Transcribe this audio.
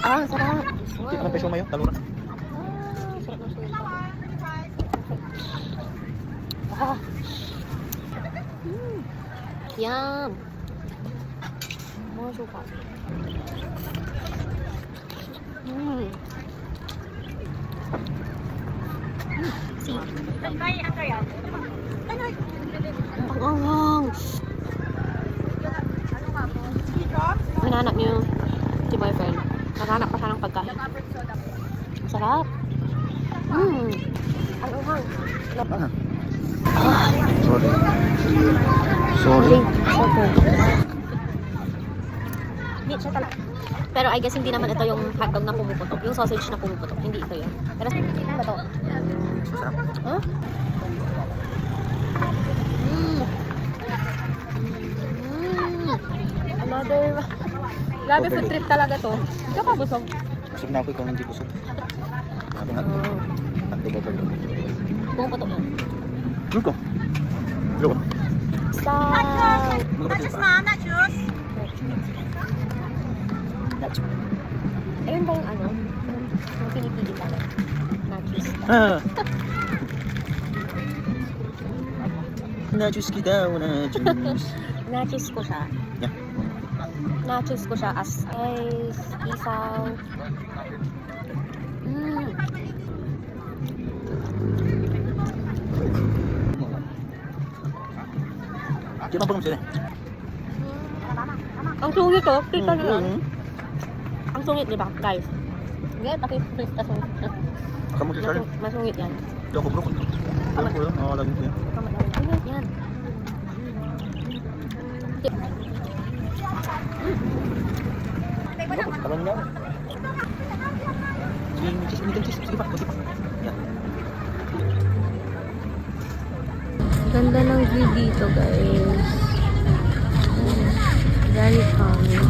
Ah, sarap. Hindi pa ng peso mayo, talo na. Sarap ng suka. Ah. Yum. Mga suka. See? Ang anghang. Hinahanap niyo si boyfriend. Naghanap pa siya ng pagkain. Sarap. Ang anghang. Sorry. Sorry. Sorry. Hindi siya talaga. Pero I guess hindi naman ito yung hotdog na pumuputok. Yung sausage na pumuputok. Hindi ito yun. Pero ano ba ito? Sarap. Huh? Another... Grabe food trip talaga to. Ito ka busog. Busog na ako, ikaw hindi busog. Sabi nga, hotdog ba ba? Pumuputok yan. Ano ko? Ano ko? Stop! Nachos na, nachos. Ayun ba yung ano? Yung pinipili talaga. Nachos. Nachos kita, nachos. Nachos ko siya. Yeah. Nachos ko siya as ice, isaw. Di ba ba sila? Ang sungit ko, kita nyo lang. Ang sungit, di ba, guys? Sige, pakipit ka sungit. Kamu si Charlie? Masungit yan. Ito ako bro. Alam ko yun, lagi ko yan. Sungit yan. Kalang nga. Sige, cheese. Sige pa, kasi pa. Yan. Ganda ng view dito, guys. Very calming.